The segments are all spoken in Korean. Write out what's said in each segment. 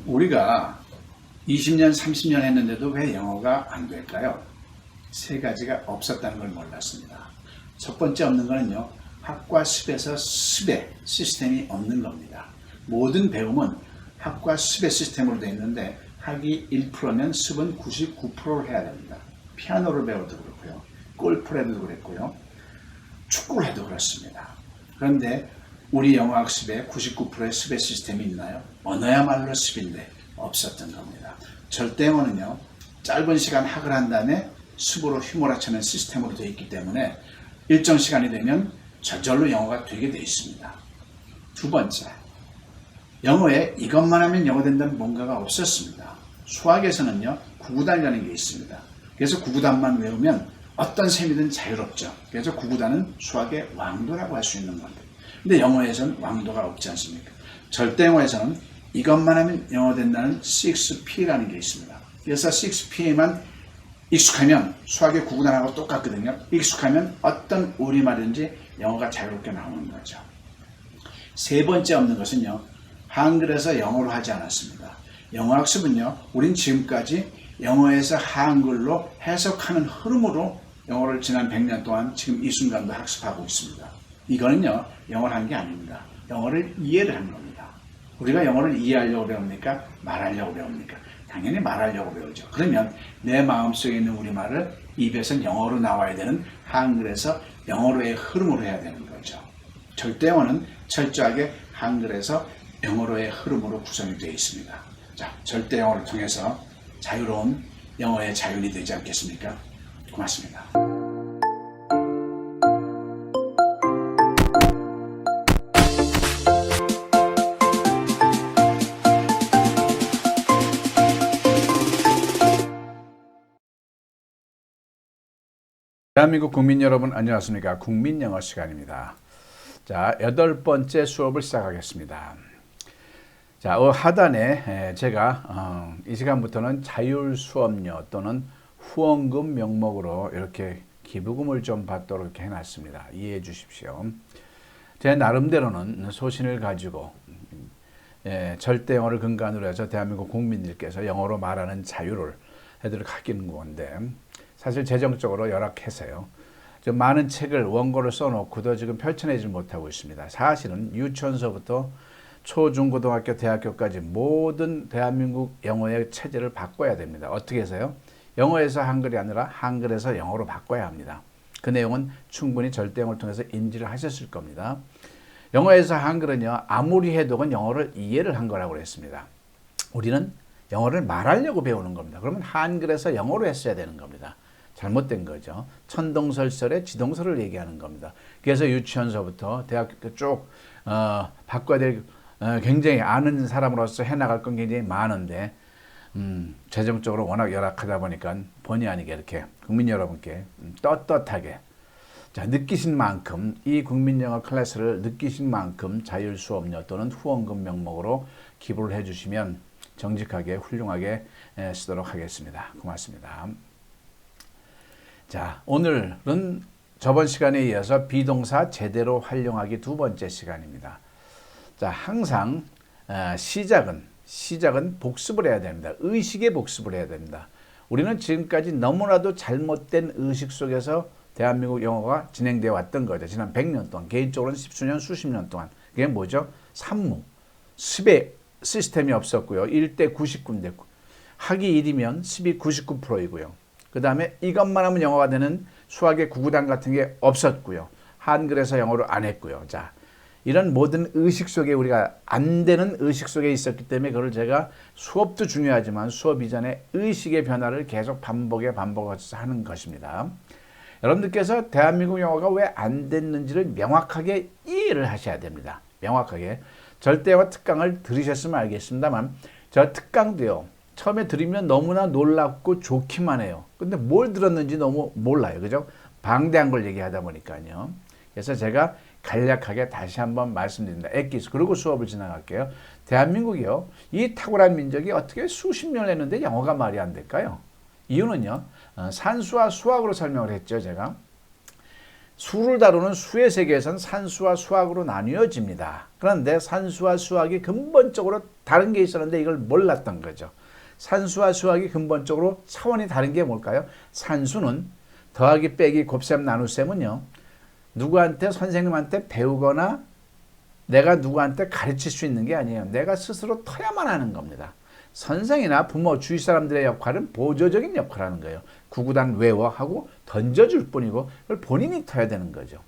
우리가 20년, 30년 했는데도 왜 영어가 안 될까요? 세 가지가 없었다는 걸 몰랐습니다. 첫 번째 없는 거는요, 학과 습에서 습의 시스템이 없는 겁니다. 모든 배움은 학과 습의 시스템으로 되어 있는데 학이 1%면 습은 99%를 해야 됩니다. 피아노를 배워도 그렇고요, 골프를 해도 그랬고요, 축구를 해도 그렇습니다. 그런데 우리 영어 학습에 99%의 습의 시스템이 있나요? 언어야말로 습인데 없었던 겁니다. 절대어는요, 짧은 시간 학을 한 다음에 습으로 휘몰아치는 시스템으로 되어 있기 때문에 일정 시간이 되면 저절로 영어가 되게 되어 있습니다. 두 번째, 영어에 이것만 하면 영어 된다는 뭔가가 없었습니다. 수학에서는요, 구구단이라는 게 있습니다. 그래서 구구단만 외우면 어떤 셈이든 자유롭죠. 그래서 구구단은 수학의 왕도라고 할 수 있는 겁니다. 근데 영어에서는 왕도가 없지 않습니까? 절대영어에서는 이것만 하면 영어 된다는 6P라는 게 있습니다. 그래서 6P에만 익숙하면 수학의 구구단하고 똑같거든요. 익숙하면 어떤 우리말인지 영어가 자유롭게 나오는 거죠. 세 번째 없는 것은요, 한글에서 영어로 하지 않았습니다. 영어 학습은요, 우린 지금까지 영어에서 한글로 해석하는 흐름으로 영어를 지난 100년 동안 지금 이 순간도 학습하고 있습니다. 이거는요, 영어를 한 게 아닙니다. 영어를 이해를 한 겁니다. 우리가 영어를 이해하려고 배웁니까? 말하려고 배웁니까? 당연히 말하려고 배우죠. 그러면 내 마음속에 있는 우리말을 입에서 영어로 나와야 되는 한글에서 영어로의 흐름으로 해야 되는 거죠. 절대어는 철저하게 한글에서 영어로의 흐름으로 구성이 되어 있습니다. 자, 절대영어를 통해서 자유로운 영어의 자율이 되지 않겠습니까? 고맙습니다. 대한민국 국민 여러분 안녕하십니까? 국민영어 시간입니다. 자, 8번째 수업을 시작하겠습니다. 자, 하단에 제가 이 시간부터는 자율 수업료 또는 후원금 명목으로 이렇게 기부금을 좀 받도록 이렇게 해놨습니다. 이해해 주십시오. 제 나름대로는 소신을 가지고 절대영어를 근간으로 해서 대한민국 국민들께서 영어로 말하는 자유를 해드리도록 하기는 건데, 사실 재정적으로 열악해서요, 좀 많은 책을 원고를 써놓고도 지금 펼쳐내지 못하고 있습니다. 사실은 유치원서부터 초, 중, 고등학교, 대학교까지 모든 대한민국 영어의 체제를 바꿔야 됩니다. 어떻게 해서요? 영어에서 한글이 아니라 한글에서 영어로 바꿔야 합니다. 그 내용은 충분히 절대영어를 통해서 인지를 하셨을 겁니다. 영어에서 한글은요, 아무리 해도 영어를 이해를 한 거라고 그랬습니다. 우리는 영어를 말하려고 배우는 겁니다. 그러면 한글에서 영어로 했어야 되는 겁니다. 잘못된 거죠. 천동설설의 지동설을 얘기하는 겁니다. 그래서 유치원서부터 대학교 쭉 바꿔야 될, 굉장히 아는 사람으로서 해나갈 건 굉장히 많은데, 재정적으로 워낙 열악하다 보니까 본의 아니게 이렇게 국민 여러분께 떳떳하게, 자, 느끼신 만큼, 이 국민영어 클래스를 느끼신 만큼 자율 수업료 또는 후원금 명목으로 기부를 해주시면 정직하게 훌륭하게 쓰도록 하겠습니다. 고맙습니다. 자, 오늘은 저번 시간에 이어서 비동사 제대로 활용하기 두 번째 시간입니다. 자, 항상 시작은 복습을 해야 됩니다. 의식의 복습을 해야 됩니다. 우리는 지금까지 너무나도 잘못된 의식 속에서 대한민국 영어가 진행되어 왔던 거죠. 지난 100년 동안, 개인적으로는 십수년, 수십 년 동안. 그게 뭐죠? 산무, 습의 시스템이 없었고요. 1대 99인데 학이 1이면 습이 99%이고요. 그 다음에 이것만 하면 영어가 되는 수학의 구구단 같은 게 없었고요. 한글에서 영어를 안 했고요. 자, 이런 모든 의식 속에 우리가 안 되는 의식 속에 있었기 때문에 그걸 제가 수업도 중요하지만 수업 이전에 의식의 변화를 계속 반복해서 하는 것입니다. 여러분들께서 대한민국 영어가 왜 안 됐는지를 명확하게 이해를 하셔야 됩니다. 명확하게. 절대어와 특강을 들으셨으면 알겠습니다만, 저 특강도요, 처음에 들으면 너무나 놀랍고 좋기만 해요. 근데 뭘 들었는지 너무 몰라요. 그죠? 방대한 걸 얘기하다 보니까요. 그래서 제가 간략하게 다시 한번 말씀드립니다. 엑기스. 그리고 수업을 지나갈게요. 대한민국이요, 이 탁월한 민족이 어떻게 수십 년을 했는데 영어가 말이 안 될까요? 이유는요, 산수와 수학으로 설명을 했죠, 제가. 수를 다루는 수의 세계에서는 산수와 수학으로 나뉘어집니다. 그런데 산수와 수학이 근본적으로 다른 게 있었는데 이걸 몰랐던 거죠. 산수와 수학이 근본적으로 차원이 다른 게 뭘까요? 산수는 더하기 빼기 곱셈 나눗셈은요, 누구한테 선생님한테 배우거나 내가 누구한테 가르칠 수 있는 게 아니에요. 내가 스스로 터야만 하는 겁니다. 선생이나 부모, 주위 사람들의 역할은 보조적인 역할을 하는 거예요. 구구단 외워 하고 던져줄 뿐이고 그걸 본인이 터야 되는 거죠.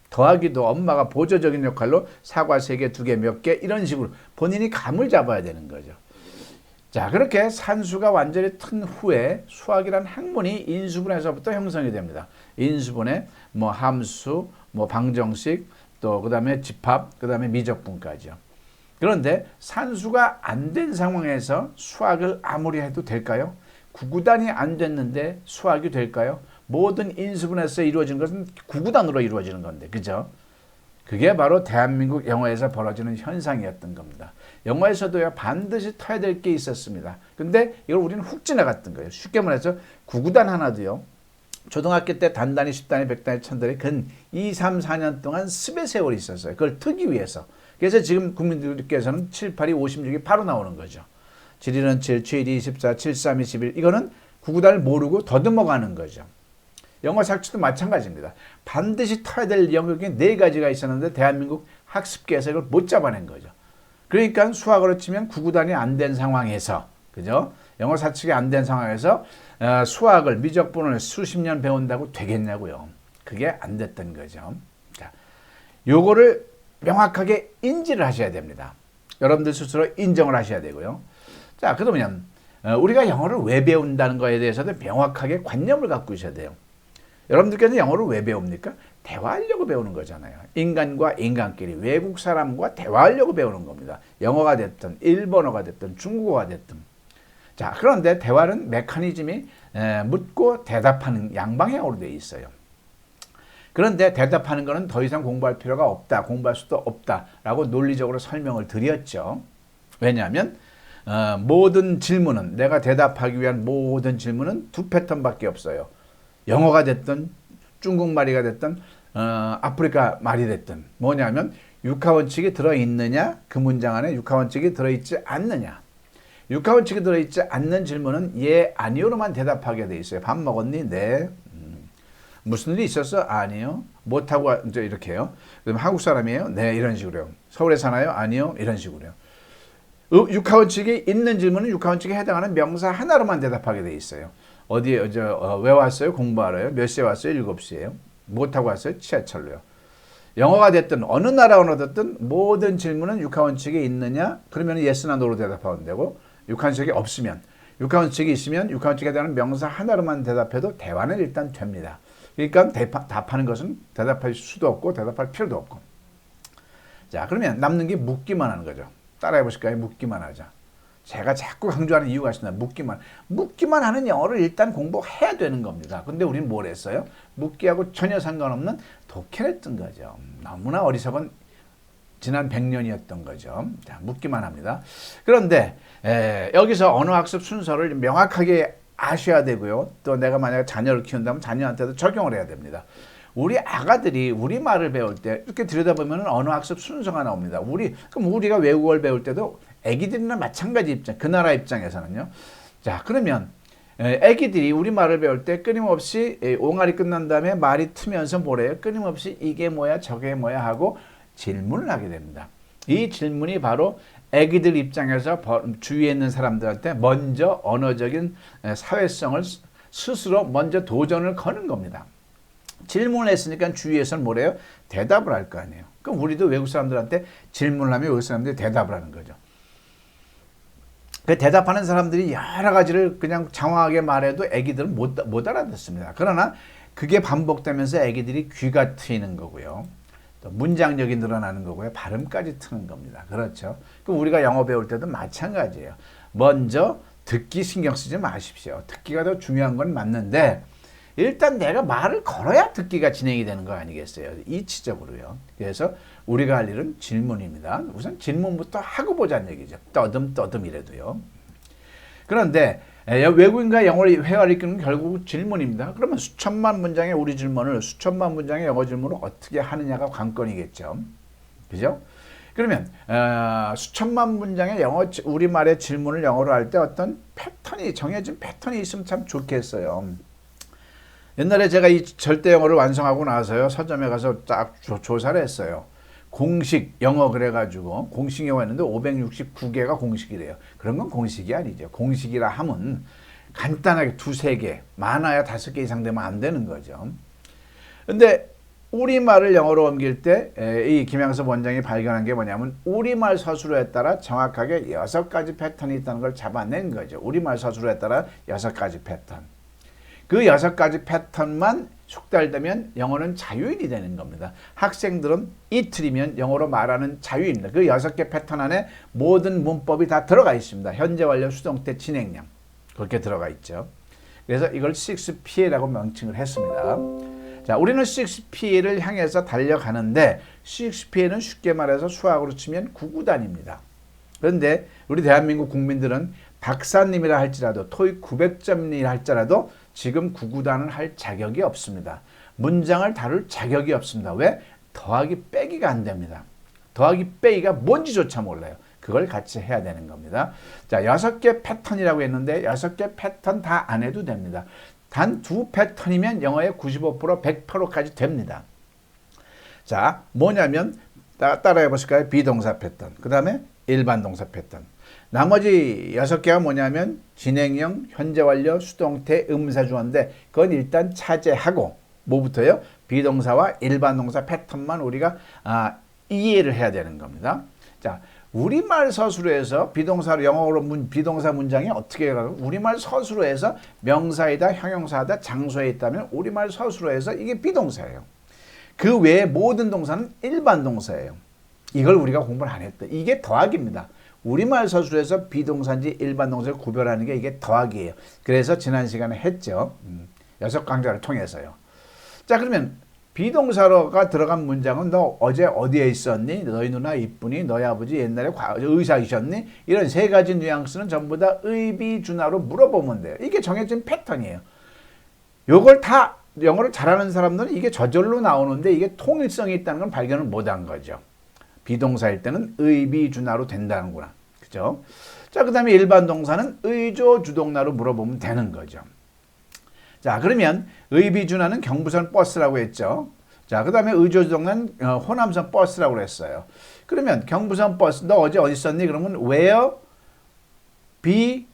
더하기도 엄마가 보조적인 역할로 사과 3개, 2개, 몇 개 이런 식으로 본인이 감을 잡아야 되는 거죠. 자, 그렇게 산수가 완전히 튼 후에 수학이란 학문이 인수분해에서부터 형성이 됩니다. 인수분해, 뭐 함수, 뭐 방정식, 또 그다음에 집합, 그다음에 미적분까지요. 그런데 산수가 안 된 상황에서 수학을 아무리 해도 될까요? 구구단이 안 됐는데 수학이 될까요? 모든 인수분해에서 이루어진 것은 구구단으로 이루어지는 건데, 그죠? 그게 바로 대한민국 영어에서 벌어지는 현상이었던 겁니다. 영어에서도요, 반드시 터야 될 게 있었습니다. 근데 이걸 우리는 훅 지나갔던 거예요. 쉽게 말해서 구구단 하나도요, 초등학교 때 단단히 10단위, 100단위, 1000단위 근 2, 3, 4년 동안 습의 세월이 있었어요. 그걸 트기 위해서. 그래서 지금 국민들께서는 7, 8이 56이 바로 나오는 거죠. 7, 1은 7, 7, 2, 24, 7, 3, 21. 이거는 구구단을 모르고 더듬어 가는 거죠. 영어 sak치도 마찬가지입니다. 반드시 터야 될 영역이 4가지가 있었는데 대한민국 학습계에서 이걸 못 잡아낸 거죠. 그러니까 수학으로 치면 구구단이 안 된 상황에서, 그죠? 영어 사측이 안 된 상황에서 수학을, 미적분을 수십 년 배운다고 되겠냐고요. 그게 안 됐던 거죠. 자, 요거를 명확하게 인지를 하셔야 됩니다. 여러분들 스스로 인정을 하셔야 되고요. 자, 그러면 우리가 영어를 왜 배운다는 거에 대해서도 명확하게 관념을 갖고 있어야 돼요. 여러분들께서 영어를 왜 배웁니까? 대화하려고 배우는 거잖아요. 인간과 인간끼리, 외국 사람과 대화하려고 배우는 겁니다. 영어가 됐든 일본어가 됐든 중국어가 됐든. 자, 그런데 대화는 메커니즘이 묻고 대답하는 양방향으로 되어 있어요. 그런데 대답하는 것은 더 이상 공부할 필요가 없다, 공부할 수도 없다라고 논리적으로 설명을 드렸죠. 왜냐하면 모든 질문은, 내가 대답하기 위한 모든 질문은 2패턴밖에 없어요. 영어가 됐든 중국말이가 됐든 아프리카 말이 됐든 뭐냐면 육하원칙이 들어있느냐, 그 문장 안에 육하원칙이 들어있지 않느냐. 육하원칙이 들어있지 않는 질문은 예, 아니요로만 대답하게 돼 있어요. 밥 먹었니? 네. 무슨 일이 있었어? 아니요. 못하고 이제 이렇게요. 그럼 한국 사람이에요? 네, 이런 식으로요. 서울에 사나요? 아니요, 이런 식으로요. 육하원칙이 있는 질문은 육하원칙에 해당하는 명사 하나로만 대답하게 돼 있어요. 어디에 왜 왔어요? 공부하러요. 몇 시에 왔어요? 7시에요. 뭐 타고 왔어요? 지하철로요. 영어가 됐든 어느 나라 언어 됐든 모든 질문은 육하원칙이 있느냐? 그러면 예스나 노로 대답하면 되고, 육하원칙이 없으면, 육하원칙이 있으면 육하원칙에 대한 명사 하나로만 대답해도 대화는 일단 됩니다. 그러니까 답하는 것은 대답할 수도 없고 대답할 필요도 없고. 자, 그러면 남는 게 묻기만 하는 거죠. 따라해 보실까요? 묻기만 하자. 제가 자꾸 강조하는 이유가 있습니다. 묻기만 하는 영어를 일단 공부해야 되는 겁니다. 근데 우리는 뭘 했어요? 묻기하고 전혀 상관없는 독해냈던 거죠. 너무나 어리석은 지난 100년이었던 거죠. 자, 묻기만 합니다. 그런데 여기서 언어학습 순서를 명확하게 아셔야 되고요. 또 내가 만약에 자녀를 키운다면 자녀한테도 적용을 해야 됩니다. 우리 아가들이 우리말을 배울 때 이렇게 들여다보면 언어학습 순서가 나옵니다. 그럼 우리가 외국어를 배울 때도 애기들이나 마찬가지 입장, 그 나라 입장에서는요. 자, 그러면 애기들이 우리말을 배울 때 끊임없이 옹알이 끝난 다음에 말이 트면서 뭐래요? 끊임없이 이게 뭐야 저게 뭐야 하고 질문을 하게 됩니다. 이 질문이 바로 애기들 입장에서 주위에 있는 사람들한테 먼저 언어적인 사회성을 스스로 먼저 도전을 거는 겁니다. 질문을 했으니까 주위에서는 뭐래요? 대답을 할 거 아니에요. 그럼 우리도 외국 사람들한테 질문을 하면 외국 사람들이 대답을 하는 거죠. 그 대답하는 사람들이 여러 가지를 그냥 장황하게 말해도 애기들은 못 알아듣습니다. 그러나 그게 반복되면서 애기들이 귀가 트이는 거고요. 또 문장력이 늘어나는 거고요. 발음까지 트는 겁니다. 그렇죠. 그럼 우리가 영어 배울 때도 마찬가지예요. 먼저 듣기 신경 쓰지 마십시오. 듣기가 더 중요한 건 맞는데 일단 내가 말을 걸어야 듣기가 진행이 되는 거 아니겠어요? 이치적으로요. 그래서 우리가 할 일은 질문입니다. 우선 질문부터 하고 보자는 얘기죠. 떠듬 이래도요. 그런데 외국인과 영어를 회화를 이끄는 결국 질문입니다. 그러면 수천만 문장의 우리 질문을 수천만 문장의 영어 질문을 어떻게 하느냐가 관건이겠죠. 그죠? 그러면 수천만 문장의 우리말의 질문을 영어로 할 때 어떤 패턴이 정해진 패턴이 있으면 참 좋겠어요. 옛날에 제가 이 절대 영어를 완성하고 나서요 서점에 가서 딱 조사를 했어요. 공식 영어 그래가지고 공식 영어 했는데 569개가 공식이래요. 그런 건 공식이 아니죠. 공식이라 함은 간단하게 2-3개, 많아야 5개 이상 되면 안 되는 거죠. 근데 우리말을 영어로 옮길 때 이 김양섭 원장이 발견한 게 뭐냐면 우리말 서술어에 따라 정확하게 6가지 패턴이 있다는 걸 잡아낸 거죠. 우리말 서술어에 따라 6가지 패턴. 그 6가지 패턴만 숙달되면 영어는 자유인이 되는 겁니다. 학생들은 이틀이면 영어로 말하는 자유입니다. 그 6개 패턴 안에 모든 문법이 다 들어가 있습니다. 현재 완료, 수동태, 진행형 그렇게 들어가 있죠. 그래서 이걸 6P라고 명칭을 했습니다. 자, 우리는 6P를 향해서 달려가는데 6P는 쉽게 말해서 수학으로 치면 구구단입니다. 그런데 우리 대한민국 국민들은 박사님이라 할지라도 토익 900점이라 할지라도 지금 구구단을 할 자격이 없습니다. 문장을 다룰 자격이 없습니다. 왜? 더하기 빼기가 안 됩니다. 더하기 빼기가 뭔지조차 몰라요. 그걸 같이 해야 되는 겁니다. 자, 6개 패턴이라고 했는데 6개 패턴 다 안 해도 됩니다. 단 2 패턴이면 영어의 95%, 100%까지 됩니다. 자, 뭐냐면 따라해 보실까요? 비동사 패턴, 그 다음에 일반 동사 패턴. 나머지 6개가 뭐냐면 진행형, 현재 완료, 수동태, 의문사주어인데 그건 일단 차지하고 뭐부터요? 비동사와 일반 동사 패턴만 우리가 이해를 해야 되는 겁니다. 자, 우리말 서술어에서 비동사로 영어로 비동사 문장이 어떻게 가요? 우리말 서술어에서 명사이다, 형용사다, 장소에 있다면 우리말 서술어에서 이게 비동사예요. 그 외에 모든 동사는 일반 동사예요. 이걸 우리가 공부를 안 했다. 이게 더하기입니다. 우리말 서술에서 비동사인지 일반 동사를 구별하는 게 이게 더하기예요. 그래서 지난 시간에 했죠. 6강좌를 통해서요. 자, 그러면 비동사가 들어간 문장은 너 어제 어디에 있었니? 너희 누나 이쁘니? 너희 아버지 옛날에 의사이셨니? 이런 3가지 뉘앙스는 전부 다 의비준하로 물어보면 돼요. 이게 정해진 패턴이에요. 요걸 다 영어를 잘하는 사람들은 이게 저절로 나오는데 이게 통일성이 있다는 건 발견을 못한 거죠. 비동사일 때는 의비준하로 된다는구나. 그죠? 자, 그 다음에 일반 동사는 의조주동사로 물어보면 되는 거죠. 자, 그러면 의비준하는 경부선 버스라고 했죠. 자, 그 다음에 의조주동사는 호남선 버스라고 했어요. 그러면 경부선 버스, 너 어제 어디 있었니? 그러면 where, be,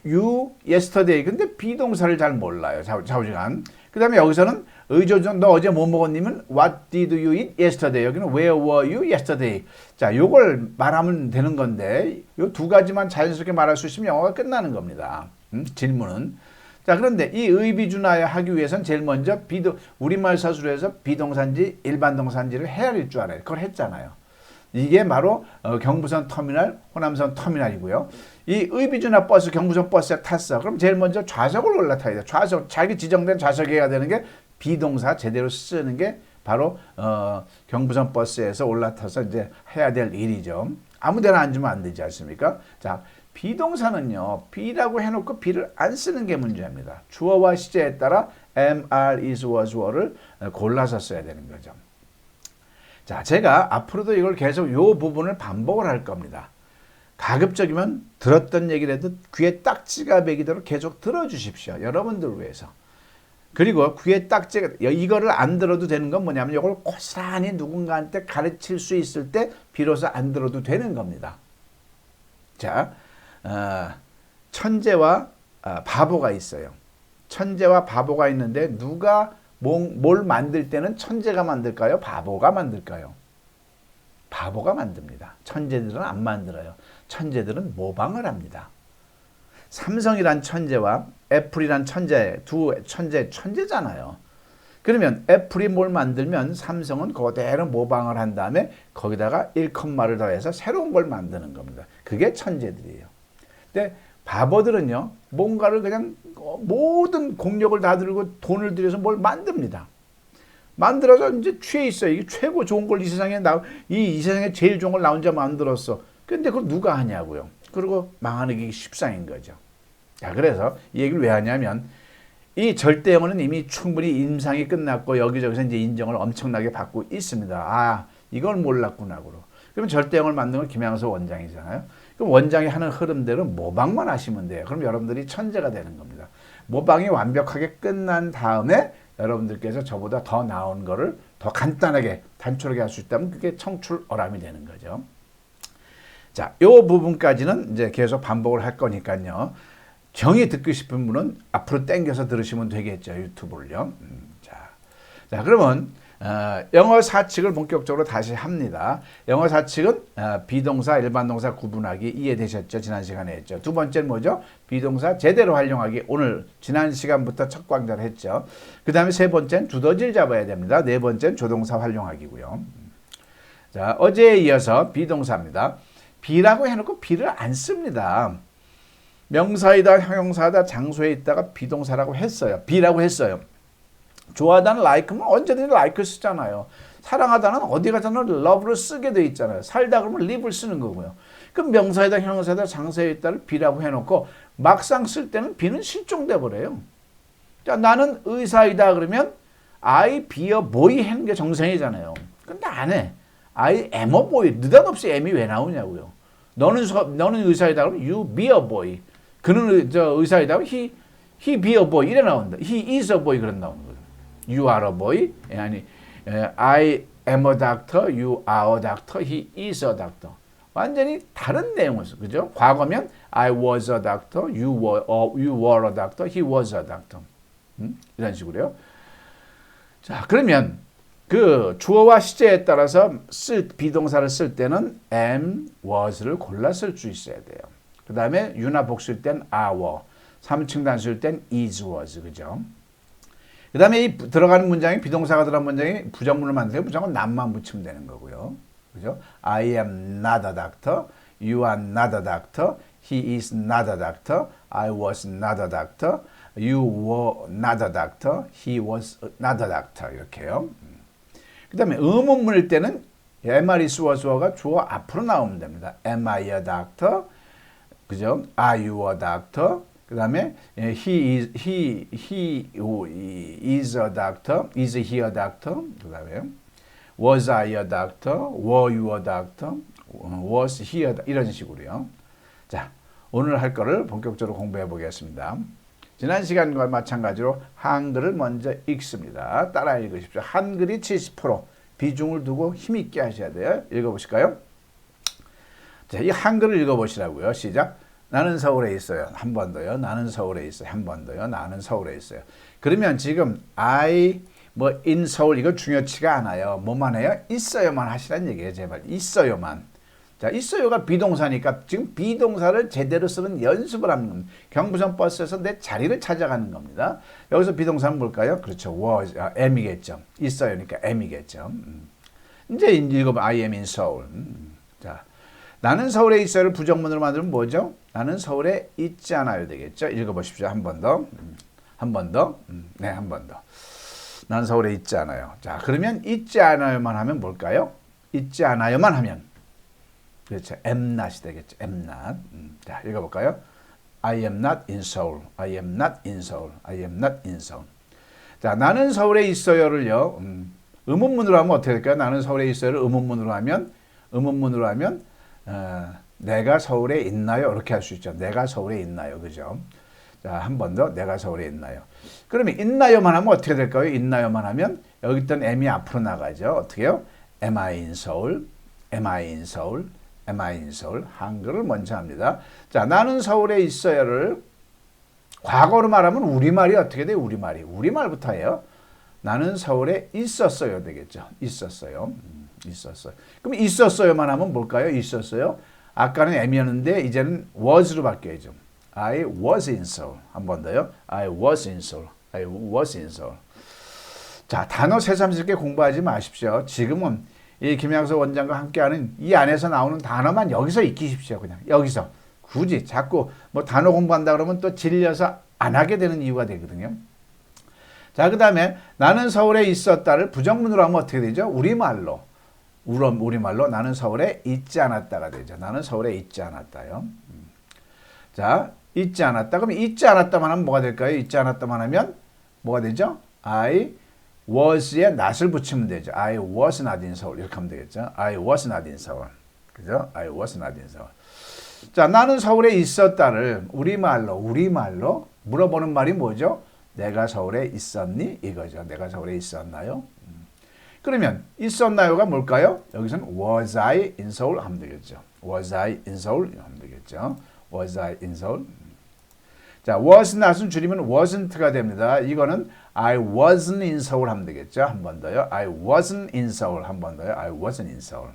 you, yesterday. 근데 비동사를 잘 몰라요. 좌우지간. 그 다음에 여기서는 의조주동, 너 어제 뭐 먹었니면 what did you eat yesterday. 여기는 where were you yesterday. 자, 요걸 말하면 되는 건데 요 2가지만 자연스럽게 말할 수 있으면 영어가 끝나는 겁니다. 질문은. 자, 그런데 이 의비준하에 하기 위해서는 제일 먼저 우리말 서술에서 비동사인지 일반 동사인지를 헤아릴 줄 알아요. 그걸 했잖아요. 이게 바로 경부선 터미널, 호남선 터미널이고요. 이 의비준하 버스, 경부선 버스에 탔어. 그럼 제일 먼저 좌석을 올라타야 돼. 좌석, 자기 지정된 좌석에 해야 되는 게 비동사 제대로 쓰는 게 바로 경부선 버스에서 올라타서 이제 해야 될 일이죠. 아무데나 앉으면 안 되지 않습니까? 자, 비동사는요, be라고 해놓고 be를 안 쓰는 게 문제입니다. 주어와 시제에 따라 am, are, is, was, were를 골라서 써야 되는 거죠. 자, 제가 앞으로도 이걸 계속 요 부분을 반복을 할 겁니다. 가급적이면 들었던 얘기를 해도 귀에 딱지가 매기도록 계속 들어주십시오. 여러분들을 위해서. 그리고 귀에 딱지가, 이거를 안 들어도 되는 건 뭐냐면 이걸 고스란히 누군가한테 가르칠 수 있을 때 비로소 안 들어도 되는 겁니다. 자, 천재와 바보가 있어요. 천재와 바보가 있는데 누가 뭘 만들 때는 천재가 만들까요? 바보가 만들까요? 바보가 만듭니다. 천재들은 안 만들어요. 천재들은 모방을 합니다. 삼성이란 천재와 애플이란 천재, 천재잖아요. 그러면 애플이 뭘 만들면 삼성은 그대로 모방을 한 다음에 거기다가 1컴마를 더해서 새로운 걸 만드는 겁니다. 그게 천재들이에요. 근데 바보들은요, 뭔가를 그냥 모든 공력을 다 들고 돈을 들여서 뭘 만듭니다. 만들어서 이제 취해 있어요. 이게 최고 좋은 걸 이 세상에 제일 좋은 걸 나 혼자 만들었어. 근데 그걸 누가 하냐고요. 그리고 망하는 게 십상인 거죠. 자, 그래서 이 얘기를 왜 하냐면 이 절대 영어는 이미 충분히 임상이 끝났고 여기저기서 이제 인정을 엄청나게 받고 있습니다. 아, 이걸 몰랐구나. 그러면 절대 영어를 만든 건 김양서 원장이잖아요. 그럼 원장이 하는 흐름대로 모방만 하시면 돼요. 그럼 여러분들이 천재가 되는 겁니다. 모방이 완벽하게 끝난 다음에 여러분들께서 저보다 더 나은 거를 더 간단하게 단촐하게 할 수 있다면 그게 청출어람이 되는 거죠. 자, 요 부분까지는 이제 계속 반복을 할 거니까요. 정이 듣고 싶은 분은 앞으로 당겨서 들으시면 되겠죠. 유튜브를요. 자, 그러면 영어 사칙을 본격적으로 다시 합니다. 영어 사칙은 비동사, 일반 동사 구분하기 이해되셨죠? 지난 시간에 했죠. 두 번째는 뭐죠? 비동사 제대로 활용하기. 오늘 지난 시간부터 첫 강좌를 했죠. 그 다음에 세 번째는 두더지를 잡아야 됩니다. 네 번째는 조동사 활용하기고요. 자, 어제에 이어서 비동사입니다. 비라고 해놓고 비를 안 씁니다. 명사이다, 형용사다, 장소에 있다가 비동사라고 했어요. 비라고 했어요. 좋아하다는 like면 언제든지 like를 쓰잖아요. 사랑하다는 어디 가서는 love를 쓰게 돼 있잖아요. 살다 그러면 live를 쓰는 거고요. 그럼 명사이다, 형용사다, 장소에 있다를 비라고 해놓고 막상 쓸 때는 비는 실종돼 버려요. 자, 나는 의사이다 그러면 I be a boy 하는 게 정상이잖아요. 근데 안 해. I am a boy. 느닷없이 am이 왜 나오냐고요. 너는 의사이다 그러면 you be a boy. 그는 의사이다 그러면 he be a boy 이래 나온다. he is a boy 그런 나오는 거죠. you are a boy. 아니 I am a doctor. you are a doctor. he is a doctor. 완전히 다른 내용이었어. 그죠? 과거면 I was a doctor. you were a doctor. he was a doctor. 이런 식으로요. 자, 그러면 그 주어와 시제에 따라서 비동사를 쓸 때는 am, was를 골라 쓸 수 있어야 돼요. 그 다음에 유나 복수일 땐 are, 3층 단수일 땐 is, was, 그죠? 그 다음에 이 들어가는 문장이 비동사가 들어간 문장이 부정문을 만들고 부정은 not만 붙이면 되는 거고요. 그죠? I am not a doctor, you are not a doctor, he is not a doctor, I was not a doctor, you were not a doctor, he was not a doctor 이렇게요. 그 다음에 의문문일 때는 am, is, was가 주어 앞으로 나오면 됩니다. Am I a doctor? 그죠? Are you a doctor? 그 다음에 he is a doctor? Is he a doctor? 그 다음에 was I a doctor? Were you a doctor? Was he a doctor? 이런 식으로요. 자, 오늘 할 거를 본격적으로 공부해 보겠습니다. 지난 시간과 마찬가지로 한글을 먼저 읽습니다. 따라 읽으십시오. 한글이 70% 비중을 두고 힘있게 하셔야 돼요. 읽어보실까요? 자, 이 한글을 읽어보시라고요. 시작. 나는 서울에 있어요. 한 번 더요. 나는 서울에 있어요. 한 번 더요. 나는 서울에 있어요. 그러면 지금 I in 서울 이거 중요치가 않아요. 뭐만 해요? 있어요만 하시라는 얘기예요. 제발. 있어요만. 자, 있어요가 비동사니까 지금 비동사를 제대로 쓰는 연습을 하는 겁니다. 경부선 버스에서 내 자리를 찾아가는 겁니다. 여기서 비동사는 뭘까요? 그렇죠. was, am이겠죠. 있어요니까 am이겠죠. 이제 읽어봐. I am in Seoul. 자, 나는 서울에 있어요를 부정문으로 만들면 뭐죠? 나는 서울에 있지 않아요 되겠죠. 읽어보십시오. 한 번 더. 한 번 더. 네, 한 번 더. 나는 서울에 있지 않아요. 자, 그러면 있지 않아요만 하면 뭘까요? 있지 않아요만 하면 그렇죠. am not이 되겠죠. am not. 자, 읽어볼까요? I am not in Seoul. I am not in Seoul. I am not in Seoul. 자, 나는 서울에 있어요를요. 의문문으로 하면 어떻게 될까요? 나는 서울에 있어요를 의문문으로 하면 내가 서울에 있나요? 이렇게 할 수 있죠. 내가 서울에 있나요? 그죠? 자, 한 번 더. 내가 서울에 있나요? 그러면 있나요만 하면 어떻게 될까요? 있나요만 하면 여기 있던 am이 앞으로 나가죠. 어떻게요? Am I in Seoul? Am I in Seoul? Am I in Seoul? 한글을 먼저 합니다. 자, 나는 서울에 있어요를 과거로 말하면 우리말이 어떻게 돼요? 우리말부터 해요. 나는 서울에 있었어요 되겠죠. 있었어요. 있었어요. 그럼 있었어요만 하면 뭘까요? 있었어요. 아까는 am이었는데 이제는 was로 바뀌어야죠. I was in Seoul. 한 번 더요. I was in Seoul. I was in Seoul. 자, 단어 새삼스럽게 공부하지 마십시오. 지금은 이 김양서 원장과 함께하는 이 안에서 나오는 단어만 여기서 익히십시오. 그냥 여기서. 굳이 자꾸 뭐 단어 공부한다 그러면 또 질려서 안 하게 되는 이유가 되거든요. 자, 그 다음에 나는 서울에 있었다를 부정문으로 하면 어떻게 되죠? 우리말로 나는 서울에 있지 않았다가 되죠. 나는 서울에 있지 않았다요. 자, 있지 않았다. 그럼 있지 않았다만 하면 뭐가 될까요? 있지 않았다만 하면 뭐가 되죠? I was에 not을 붙이면 되죠. I was not in Seoul 이렇게 하면 되겠죠. I was not in Seoul. 그죠? I was not in Seoul. 자, 나는 서울에 있었다를 우리말로 물어보는 말이 뭐죠? 내가 서울에 있었니? 이거죠. 내가 서울에 있었나요? 그러면 있었나요가 뭘까요? 여기서는 was I in Seoul 하면 되겠죠. was I in Seoul 하면 되겠죠. was I in Seoul. 자, was not은 줄이면 wasn't가 됩니다. 이거는 I wasn't in Seoul 하면 되겠죠. 한 번 더요. I wasn't in Seoul. 한 번 더요. I wasn't in Seoul.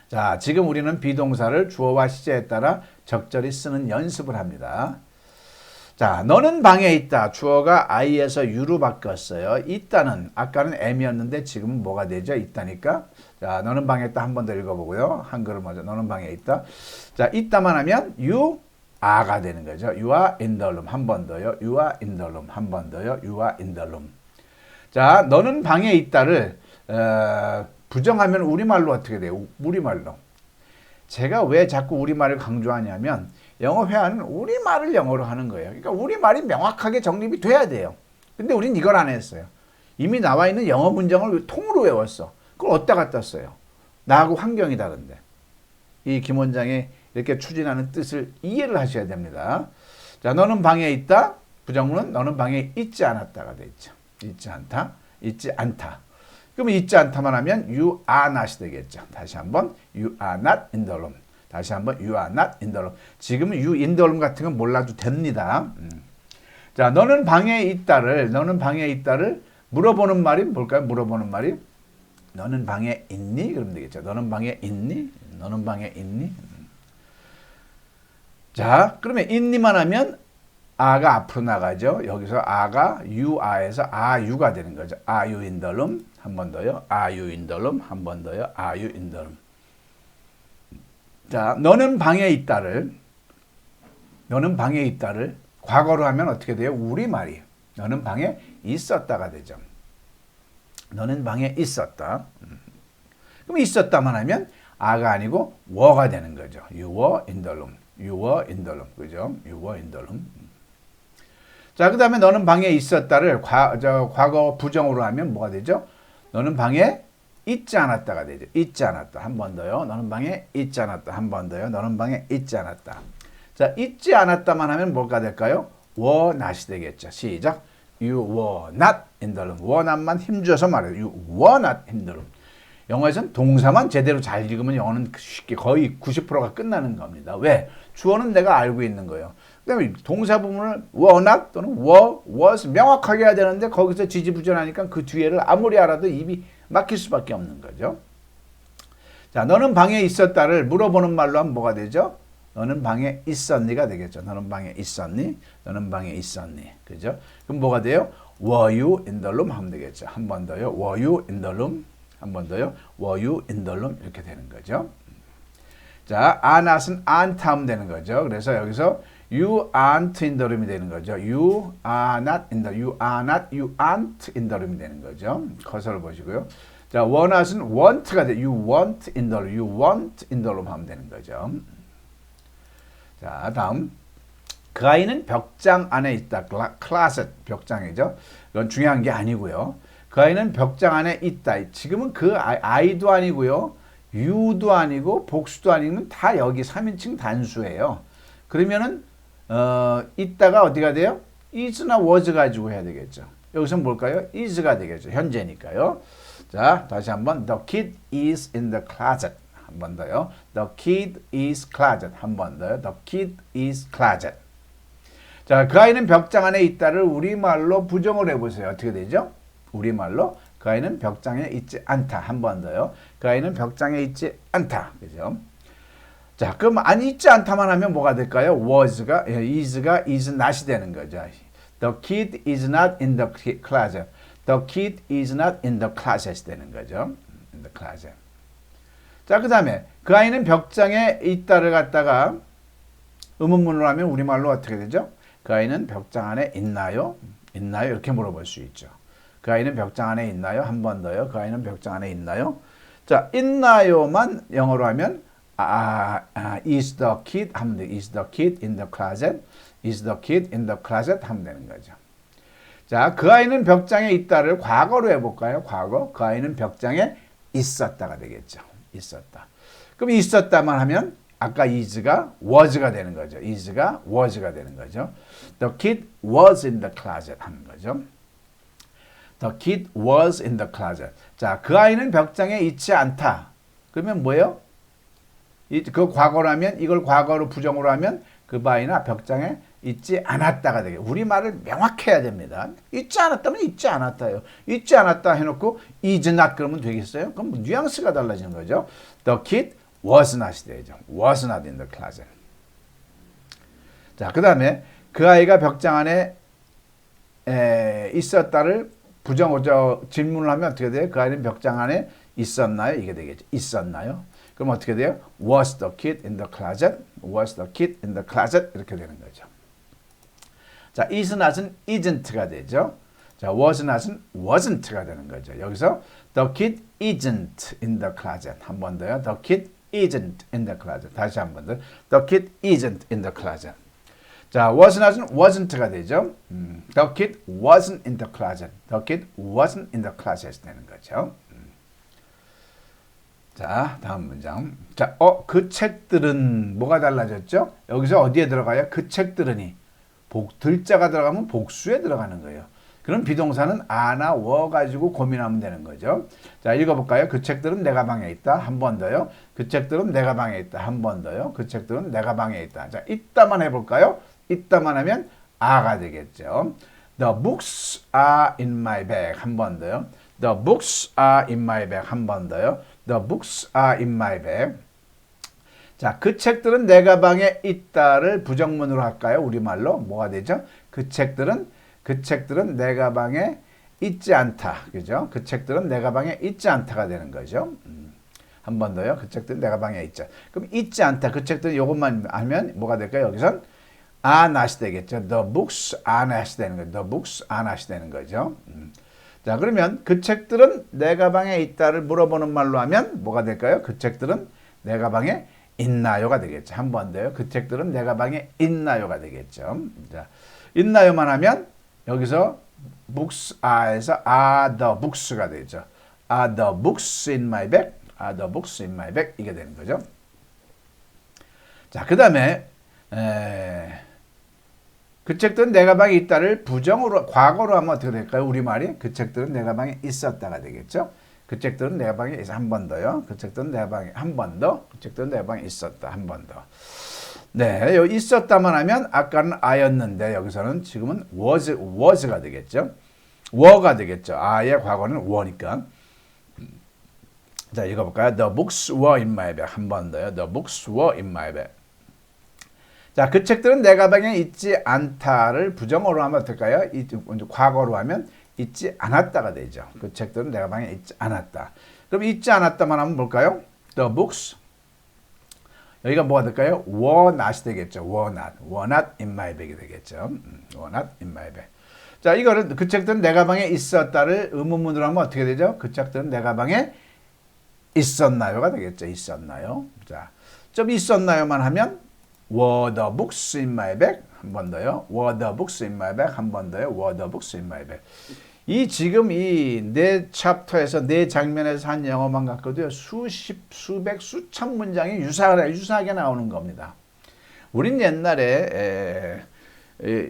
자, 지금 우리는 비동사를 주어와 시제에 따라 적절히 쓰는 연습을 합니다. 자, 너는 방에 있다. 주어가 I에서 U로 바뀌었어요. 있다는 아까는 M이었는데 지금은 뭐가 되죠? 있다니까. 자, 너는 방에 있다. 한 번 더 읽어보고요. 한글을 먼저. 너는 방에 있다. 자, 있다만 하면 You are가 되는 거죠. You are in the room. 한 번 더요. You are in the room. 한 번 더요. You are in the room. 자, 너는 방에 있다를 부정하면 우리말로 어떻게 돼요? 우리말로. 제가 왜 자꾸 우리말을 강조하냐면 영어 회화는 우리말을 영어로 하는 거예요. 그러니까 우리말이 명확하게 정립이 돼야 돼요. 근데 우린 이걸 안 했어요. 이미 나와 있는 영어 문장을 통으로 외웠어. 그걸 어디다 갖다 써요? 나하고 환경이 다른데. 이 김 원장의 이렇게 추진하는 뜻을 이해를 하셔야 됩니다. 자, 너는 방에 있다. 부정문은 너는 방에 있지 않았다가 되죠. 있지 않다. 있지 않다. 그럼 있지 않다만 하면 you are not이 되겠죠. 다시 한번 you are not in the room. 다시 한번 you are not in the room. 지금은 you in the room 같은 건 몰라도 됩니다. 자, 너는 방에 있다를 물어보는 말이 뭘까요? 물어보는 말이 너는 방에 있니? 그러면 되겠죠. 너는 방에 있니? 너는 방에 있니? 자, 그러면 있니만 하면 a가 앞으로 나가죠. 여기서 a가 you are에서 are you가 되는 거죠. Are you in the room? 한 번 더요. Are you in the room? 한 번 더요. Are you in the room? 자, 너는 방에 있다를 과거로 하면 어떻게 돼요? 우리말이에요. 너는 방에 있었다가 되죠. 너는 방에 있었다. 그럼 있었다만 하면 a가 아니고 were가 되는 거죠. You were in the room. You were in the room. 그죠? You were in the room. 자, 그 다음에 너는 방에 있었다를 과거 부정으로 하면 뭐가 되죠? 너는 방에 있지 않았다가 되죠. 있지 않았다. 한 번 더요. 너는 방에 있지 않았다. 한 번 더요. 너는 방에 있지 않았다. 자, 있지 않았다만 하면 뭐가 될까요? were not이 되겠죠. 시작. You were not in the room. were not만 힘줘서 말해요. You were not in the room. 영어에서는 동사만 제대로 잘 읽으면 영어는 쉽게 거의 90%가 끝나는 겁니다. 왜? 주어는 내가 알고 있는 거예요. 그 다음에 동사 부분을 were not 또는 were, was 명확하게 해야 되는데 거기서 지지부진하니까 그 뒤에를 아무리 알아도 입이 막힐 수밖에 없는 거죠. 자, 너는 방에 있었다를 물어보는 말로 하면 뭐가 되죠? 너는 방에 있었니가 되겠죠. 너는 방에 있었니? 너는 방에 있었니? 그죠? 그럼 뭐가 돼요? Were you in the room? 하면 되겠죠. 한 번 더요. Were you in the room? 한 번 더요. Were you in the room? 이렇게 되는 거죠. 자, are not은 aren't 하면 되는 거죠. 그래서 여기서 you aren't in the room이 되는 거죠. You are not in the, you aren't in the room이 되는 거죠. 커서를 보시고요. 자, were not은 want가 돼. You want in the room, you want in the room 하면 되는 거죠. 자, 다음. 그 아이는 벽장 안에 있다. closet, 벽장이죠. 이건 중요한 게 아니고요. 그 아이는 벽장 안에 있다. 지금은 그 아이도 아니고요. you도 아니고 복수도 아니면 다 여기 3인칭 단수예요. 그러면은 있다가 어디가 돼요? is나 was 가지고 해야 되겠죠. 여기서 뭘까요? is가 되겠죠. 현재니까요. 자, 다시 한번 the kid is in the closet. 한 번 더요. The kid is closet. 한 번 더요. The kid is closet. 자, 그 아이는 벽장 안에 있다를 우리말로 부정을 해보세요. 어떻게 되죠? 우리말로 그 아이는 벽장에 있지 않다. 한 번 더요. 그 아이는 벽장에 있지 않다. 그죠? 자, 그럼 안 있지 않다만 하면 뭐가 될까요? is가 is not이 되는 거죠. The kid is not in the closet. The kid is not in the closet 되는 거죠. In the closet. 자, 그 다음에 그 아이는 벽장에 있다를 갖다가 의문문으로 하면 우리말로 어떻게 되죠? 그 아이는 벽장 안에 있나요? 있나요? 이렇게 물어볼 수 있죠. 그 아이는 벽장 안에 있나요? 한 번 더요. 그 아이는 벽장 안에 있나요? 자, 있나요만 영어로 하면 is the kid 하면 돼. is the kid in the closet. is the kid in the closet 하면 되는 거죠. 자, 그 아이는 벽장에 있다를 과거로 해볼까요? 과거. 그 아이는 벽장에 있었다가 되겠죠. 있었다. 그럼 있었다만 하면 아까 is가 was가 되는 거죠. is가 was가 되는 거죠. The kid was in the closet 하는 거죠. The kid was in the closet. 자, 그 아이는 벽장에 있지 않다. 그러면 뭐예요? 그 과거라면 이걸 과거로 부정으로 하면 그 아이는 벽장에 있지 않았다가 되게. 우리말을 명확해야 됩니다. 있지 않았다면 있지 않았다요. 있지 않았다 해놓고 is not 그러면 되겠어요? 그럼 뉘앙스가 달라지는 거죠. The kid was not이 되죠. was not in the closet. 자, 그 다음에 그 아이가 벽장 안에 있었다를 부정어조 질문을 하면 어떻게 돼요? 그 아이는 벽장 안에 있었나요? 이게 되겠죠. 있었나요? 그럼 어떻게 돼요? Was the kid in the closet? Was the kid in the closet? 이렇게 되는 거죠. 자, is not은 isn't가 되죠. 자, was not은 wasn't가 되는 거죠. 여기서 the kid isn't in the closet. 한 번 더요. The kid isn't in the closet. 다시 한 번 더. The kid isn't in the closet. 자, was not은 wasn't가 되죠. The kid wasn't in the closet. The kid wasn't in the closet 되는 거죠. 자, 다음 문장. 자, 그 책들은 뭐가 달라졌죠? 여기서 어디에 들어가요? 그 책들은이. 들자가 들어가면 복수에 들어가는 거예요. 그럼 비동사는 아나 워 가지고 고민하면 되는 거죠. 자, 읽어볼까요? 그 책들은 내 가방에 있다. 한 번 더요. 그 책들은 내 가방에 있다. 한 번 더요. 그 책들은 내 가방에 있다. 자, 있다만 해볼까요? 있다만 하면 아가 되겠죠. The books are in my bag. 한 번 더요. The books are in my bag. 한 번 더요. The books are in my bag. 자, 그 책들은 내 가방에 있다를 부정문으로 할까요? 우리말로 뭐가 되죠? 그 책들은 내 가방에 있지 않다. 그죠? 그 책들은 내 가방에 있지 않다가 되는 거죠. 한 번 더요. 그 책들은 내 가방에 있죠. 그럼 있지 않다. 그 책들은 이것만 하면 뭐가 될까요? 여기선 are not이 되겠죠. The books are not이 되는 거죠. The books are not이 되는 거죠. 자, 그러면 그 책들은 내 가방에 있다를 물어보는 말로 하면 뭐가 될까요? 그 책들은 내 가방에 있나요가 되겠죠. 한 번 더요. 그 책들은 내 가방에 있나요가 되겠죠. 자, 있나요만 하면 여기서 books are에서 are the books가 되죠. Are the books in my bag? Are the books in my bag? 이게 되는 거죠. 자, 그 다음에 그 책들은 내 가방에 있다를 부정으로 과거로 하면 어떻게 될까요? 우리말이 그 책들은 내 가방에 있었다가 되겠죠. 그 책들은 내 가방에 있어. 한 번 더요. 그 책들은 내 가방에 한 번 더. 그 책들은 내 가방에 있었다. 한 번 더. 네, 여기 있었다만 하면 아까는 아였는데 여기서는 지금은 was가 되겠죠. were가 되겠죠. 아의 과거는 were니까. 자, 읽어볼까요? The books were in my bag. 한 번 더요. The books were in my bag. 자, 그 책들은 내 가방에 있지 않다를 부정어로 하면 어떨까요? 과거로 하면 있지 않았다가 되죠. 그 책들은 내 가방에 있지 않았다. 그럼 있지 않았다만 하면 뭘까요? The books. 여기가 뭐가 될까요? were not이 되겠죠. were not in my bag이 되겠죠. were not in my bag. 자, 이거를 그 책들은 내 가방에 있었다를 의문문으로 하면 어떻게 되죠? 그 책들은 내 가방에 있었나요가 되겠죠. 있었나요? 자, 좀 있었나요만 하면 were the books in my bag? 한 번 더요. were the books in my bag? 한 번 더요. were the books in my bag? 지금 이 네 챕터에서 네 장면에서 한 영어만 갖고도요. 수십, 수백, 수천 문장이 유사하게 나오는 겁니다. 우린 옛날에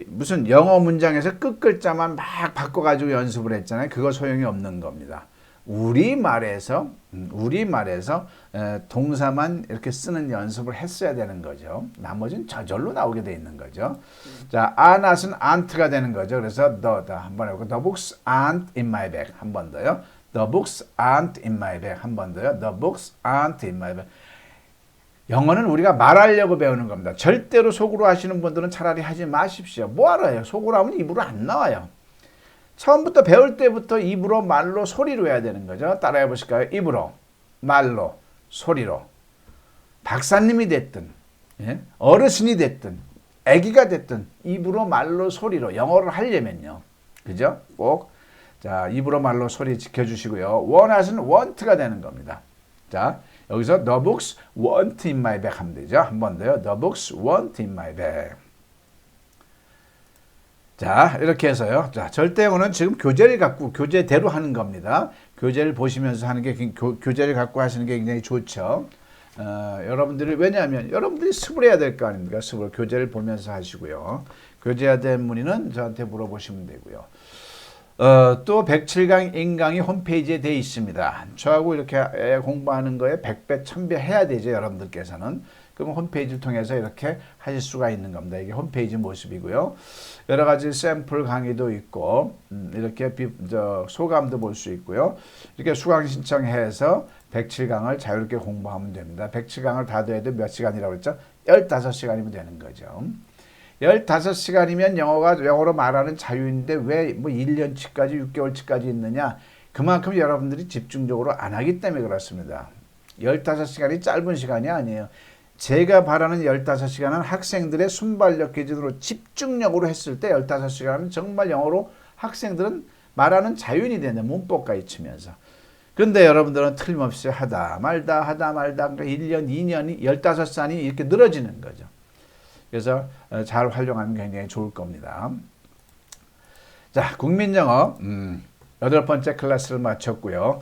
무슨 영어 문장에서 끝글자만 막 바꿔가지고 연습을 했잖아요. 그거 소용이 없는 겁니다. 우리말에서 동사만 이렇게 쓰는 연습을 했어야 되는 거죠. 나머지는 저절로 나오게 돼 있는 거죠. 자, are not은 aren't가 되는 거죠. 그래서 한번 해보고 the books aren't in my bag. 한 번 더요. The books aren't in my bag. 한 번 더요. The books aren't in my bag. 영어는 우리가 말하려고 배우는 겁니다. 절대로 속으로 하시는 분들은 차라리 하지 마십시오. 뭐하러 해요? 속으로 하면 입으로 안 나와요. 처음부터 배울 때부터 입으로, 말로, 소리로 해야 되는 거죠. 따라해 보실까요? 입으로, 말로, 소리로. 박사님이 됐든, 어르신이 됐든, 아기가 됐든, 입으로, 말로, 소리로 영어를 하려면요. 그죠? 꼭, 자, 입으로, 말로, 소리 지켜주시고요. 원하시는 want가 되는 겁니다. 자, 여기서 the books weren't in my bag 하면 되죠. 한 번 더요. the books weren't in my bag. 자, 이렇게 해서요. 자, 절대어는 지금 교재를 갖고 교재대로 하는 겁니다. 교재를 보시면서 하는 게 교재를 갖고 하시는 게 굉장히 좋죠. 여러분들이 왜냐하면 여러분들이 습을 해야 될 거 아닙니까? 습을 교재를 보면서 하시고요. 교재해야 될 문의는 저한테 물어보시면 되고요. 또 107강 인강이 홈페이지에 되어 있습니다. 저하고 이렇게 공부하는 거에 100배, 1000배 해야 되죠. 여러분들께서는. 그럼 홈페이지를 통해서 이렇게 하실 수가 있는 겁니다. 이게 홈페이지 모습이고요. 여러 가지 샘플 강의도 있고 이렇게 소감도 볼 수 있고요. 이렇게 수강 신청해서 107강을 자유롭게 공부하면 됩니다. 107강을 다 돼도 몇 시간이라고 했죠? 15시간이면 되는 거죠. 15시간이면 영어로 말하는 자유인데 왜 뭐 1년치까지 6개월치까지 있느냐? 그만큼 여러분들이 집중적으로 안 하기 때문에 그렇습니다. 15시간이 짧은 시간이 아니에요. 제가 바라는 15시간은 학생들의 순발력 기준으로 집중력으로 했을 때 15시간은 정말 영어로 학생들은 말하는 자유인이 된다. 문법까지 치면서. 그런데 여러분들은 틀림없이 하다 말다 그러니까 1년, 2년이 15시간이 이렇게 늘어지는 거죠. 그래서 잘 활용하면 굉장히 좋을 겁니다. 자, 국민영어 8번째 클래스를 마쳤고요.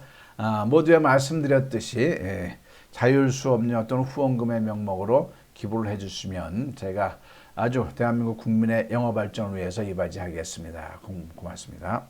모두에 말씀드렸듯이 자율수업료 또는 후원금의 명목으로 기부를 해주시면 제가 아주 대한민국 국민의 영어 발전을 위해서 이바지하겠습니다. 고맙습니다.